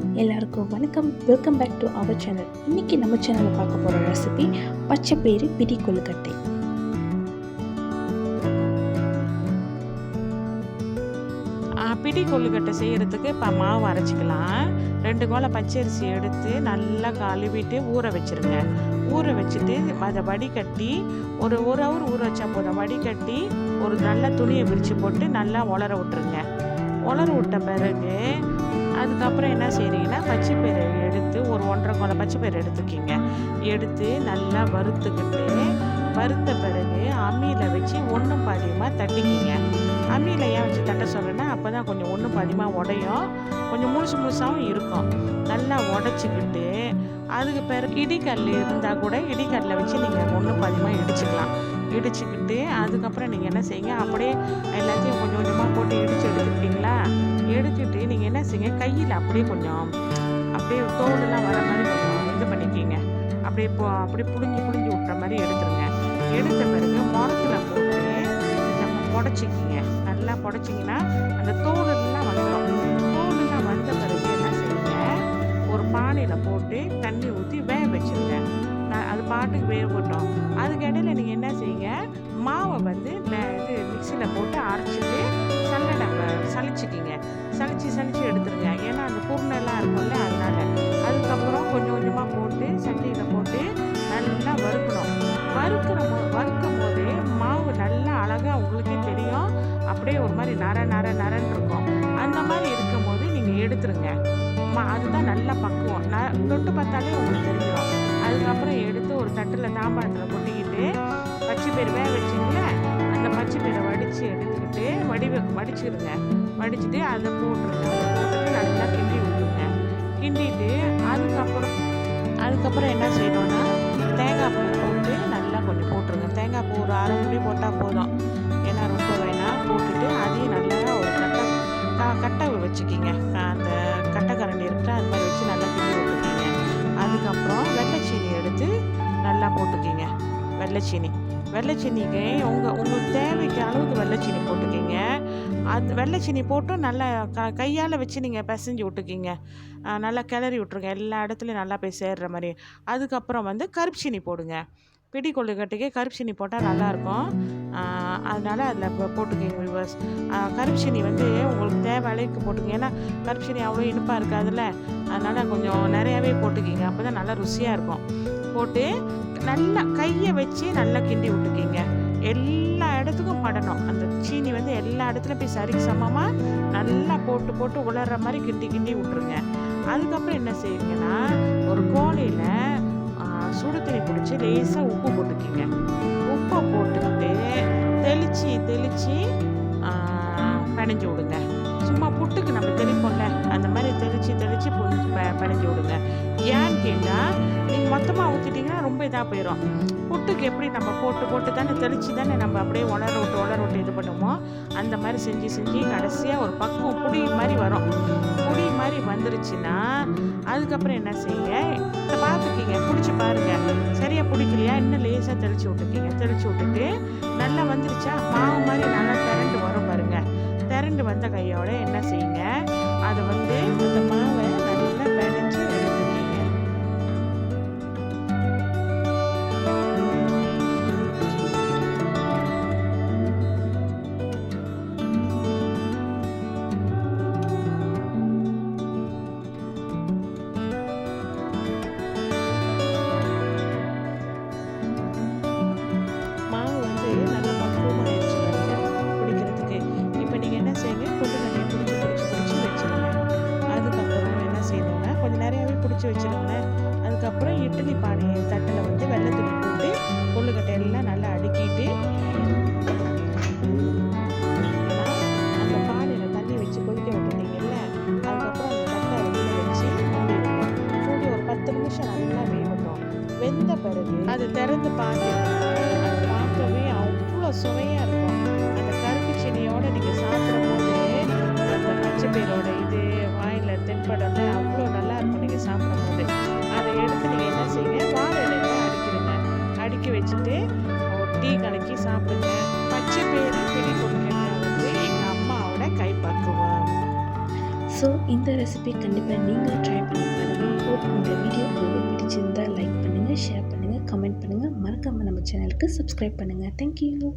எல்லாருக்கும் வணக்கம். Welcome back to our channel. இன்றைக்கி நம்ம சேனலில் பார்க்க போகிற ரெசிபி பச்சைப்பயிறு பிடி கொழுக்கட்டை. பிடி கொழுக்கட்டை செய்கிறதுக்கு இப்போ மாவு அரைச்சிக்கலாம். 2 கோலை பச்சரிசி எடுத்து நல்லா கழுவிட்டு ஊற வச்சுருங்க. ஊற வச்சுட்டு அதை வடிகட்டி ஒரு ஹவர் ஊற வச்சா போதும். வடிகட்டி ஒரு நல்ல துணியை விரித்து போட்டு நல்லா உலர விட்டுருங்க. உலர விட்ட பிறகு அதுக்கப்புறம் என்ன செய்கிறீங்கன்னா, பச்சைப்பயிரை எடுத்து ஒரு 1.5 கோலை பச்சைப்பயிரை எடுத்துக்கிங்க. எடுத்து நல்லா வறுத்த பிறகு அம்மியில் வச்சு ஒன்றும் பாதியமாக தட்டிக்கிங்க. அம்மியில் ஏன் வச்சு தட்ட சொல்கிறேன்னா, அப்போ தான் கொஞ்சம் ஒன்றும் பாதியமாக உடையும், கொஞ்சம் முழுசாகவும் இருக்கும். நல்லா உடச்சிக்கிட்டு அதுக்கு பிறகு இடிக்கல் இருந்தால் கூட இடிக்கல்லில் வச்சு நீங்கள் ஒன்றும் பாதியமாக இடிச்சுக்கிட்டு அதுக்கப்புறம் நீங்கள் என்ன செய்யுங்க, அப்படியே எல்லாத்தையும் கொஞ்சம் கொஞ்சமாக போட்டு எடுத்துக்கிட்டீங்களா, எடுத்துட்டு நீங்கள் என்ன செய்யுங்க, கையில் அப்படியே கொஞ்சம் அப்படியே தோலெல்லாம் வர மாதிரி கொஞ்சம் இது பண்ணிக்கிங்க. அப்படியே புழிஞ்சு விட்டுற மாதிரி எடுத்துருங்க. எடுத்த பிறகு முறத்தில் போட்டு புடச்சிக்கிங்க. நல்லா புடச்சிங்கன்னா அந்த தோலெல்லாம் வந்துடும். தோலெல்லாம் வந்த பிறகு என்ன செய்யுங்க, ஒரு பானையில் போட்டு தண்ணி ஊற்றி வேக வச்சுருங்க. அது பாட்டுக்கு வேகட்டும். அதுக்கு இடையில நீங்கள் என்ன செய்யுங்க, மாவை வந்து இது மிக்சியில் போட்டு அரைச்சிட்டு சலிச்சுக்கிங்க. சலிச்சு எடுத்துருங்க. ஏன்னா அந்த குருணெல்லாம் இருக்கும்ல, அதனால. அதுக்கப்புறம் கொஞ்சம் கொஞ்சமாக போட்டு சட்டியில் போட்டு நல்லா வறுக்கணும். வறுக்கும் போது மாவு நல்லா அழகாக உங்களுக்கே தெரியும், அப்படியே ஒரு மாதிரி நரன்னு இருக்கும். அந்த மாதிரி இருக்கும் போது நீங்கள் எடுத்துருங்க. அதுதான் நல்லா பக்குவம். தொட்டு பார்த்தாலே உங்களுக்கு தெரிஞ்சிடும். அதுக்கப்புறம் எடுத்து ஒரு தட்டில் தாம்பாளத்தில் கொட்டிக்கிட்டு பச்சைப்பயிறு வேக வச்சிங்களே, அந்த பச்சைப்பயிரை வடித்து எடுத்துக்கிட்டு வடிச்சிருங்க. வடிச்சுட்டு அதை போட்டுட்டு நல்லா கிண்டி விட்டுருங்க. கிண்டிட்டு அதுக்கப்புறம் என்ன செய்யணும்னா, தேங்காய் பூ போட்டு நல்லா கொஞ்சம் போட்டுருங்க. தேங்காய் பூ ஒரு 1/2 முடி போட்டால் போதும், ஏன்னா ரொம்ப வேணாம். போட்டுட்டு அதையும் நல்லா ஒரு கட்டை வச்சுக்கிங்க. அந்த கட்டை கரண்டி இருக்குல்ல, அது மாதிரி வச்சு நல்லா கிண்டி விட்டுக்கிங்க. அதுக்கப்புறம் வெள்ளைச்சீனி எடுத்து நல்லா போட்டுக்கிங்க. வெள்ளைச்சீனிக்கு உங்களுக்கு தேவைக்கு அளவுக்கு வெள்ளைச்சீனி போட்டுக்கிங்க. அது வெள்ளைச்சீனி போட்டு நல்லா கையால் வச்சு நீங்கள் பிசைஞ்சு விட்டுக்கிங்க. நல்லா கிளறி விட்ருங்க, எல்லா இடத்துலையும் நல்லா போய் சேர்கிற மாதிரி. அதுக்கப்புறம் வந்து கருப்புச்சீனி போடுங்க. பிடி கொழுக்கட்டைக்கு கருப்புச்சீனி போட்டால் நல்லாயிருக்கும். அதனால் அதில் போட்டுக்கிங்க வியூவர்ஸ். கருப்புச்சீனி வந்து உங்களுக்கு தேவை அளவுக்கு போட்டுக்கிங்க. ஏன்னா கருப்புச்சீனி அவ்வளோ இனிப்பாக இருக்காதுல்ல, அதனால் கொஞ்சம் நிறையாவே போட்டுக்கிங்க. அப்போ தான் நல்லா ருசியாக இருக்கும். போட்டு நல்லா கையை வச்சு நல்லா கிண்டி விட்டுக்கிங்க. எல்லா இடத்துக்கும் படணும். அந்த சீனி வந்து எல்லா இடத்துலையும் போய் சரிக்கு சமமாக நல்லா போட்டு உலர்ற மாதிரி கிண்டி விட்டுருங்க. அதுக்கப்புறம் என்ன செய்யுங்கன்னா, ஒரு கோலையில் சுடு தண்ணி பிடிச்சி லேசாக உப்பு போட்டுக்கிங்க. உப்பை போட்டுக்கிட்டு தெளித்து பிணைஞ்சு விடுங்க. சும்மா புட்டுக்கு நம்ம தெளிப்போம்ல, அந்த மாதிரி தெளித்து பிணைஞ்சு விடுங்க. ஏன்னு கேட்டால், நீங்கள் மொத்தமாக ஊற்றிட்டிங்கன்னா ரொம்ப இதாக போயிடும். புட்டுக்கு எப்படி நம்ம போட்டு தானே தெளித்து தானே நம்ம அப்படியே உலர விட்டு இது பண்ணுவோம். அந்த மாதிரி செஞ்சு கடைசியாக ஒரு பக்குவம் புடி மாதிரி வரும். புடி மாதிரி வந்துருச்சுன்னா அதுக்கப்புறம் என்ன செய்யுங்க, இதை பார்த்துக்கிங்க, பிடிச்சி பாருங்கள். சரியாக பிடிக்கலையா, இன்னும் லேசாக தெளித்து விட்டுட்டு நல்லா வந்துருச்சா, மாவு மாதிரி நல்லா திரண்டு வரும் பாருங்கள். திரண்டு வந்த கையோட என்ன செய்யுங்க, அதை வந்து அந்த மாவை நல்லா பிணைஞ்சு எடுத்துக்கிங்க. மாவு வந்து நல்லா பக்குவமாக ஆயிடுச்சு பிடிக்கிறதுக்கு. இப்போ நீங்கள் என்ன செய்யுங்க, கொண்டு நிறைய பிடிச்சி வச்சுருங்க. அதுக்கப்புறம் என்ன செய்யணும்னா, கொஞ்சம் நிறையாவே பிடிச்சி வச்சுருங்க. அதுக்கப்புறம் இட்லி பானை தட்டில் வந்து வெள்ளை துணி போட்டு கொழுக்கட்டையெல்லாம் நல்லா அடுக்கிட்டு, அந்த பானையில் தண்ணி வச்சு கொதிக்க விட்டுட்டீங்கல்ல, அதுக்கப்புறம் அந்த தட்டை வெளியில் வச்சு மூடி ஒரு 10 நிமிஷம் நல்லா வேகட்டும். வெந்த பிறகு அது திறந்து பார்க்கவே அவ்வளோ சுவையாக இருக்கும். அந்த கருப்பு சீனியோடு நீங்கள் சாப்பிடும் போது அந்த பச்சைப்பயிரோட இது வாயில் தென்படல, அவ்வளோ நல்லா இருக்கும் நீங்கள் சாப்பிடும் போது. அதை எடுத்து நீங்கள் என்ன செய்யுங்க, வாழை இலையில் அடுக்கி வச்சுட்டு ஒரு டீ கலக்கி சாப்பிடுங்க. பச்சைப்பயிறு பிடி கொழுக்கட்டை வந்து எங்கள் அம்மாவோட கைப்பக்குவம். ஸோ இந்த ரெசிபி கண்டிப்பாக நீங்களும் ட்ரை பண்ணி பாருங்கள். ஹோப் இந்த வீடியோ உங்களுக்கு பிடிச்சிருந்தால் லைக் பண்ணுங்கள், ஷேர் பண்ணுங்கள், கமெண்ட் பண்ணுங்கள். மறக்காமல் நம்ம சேனலுக்கு சப்ஸ்கிரைப் பண்ணுங்கள். தேங்க்யூ.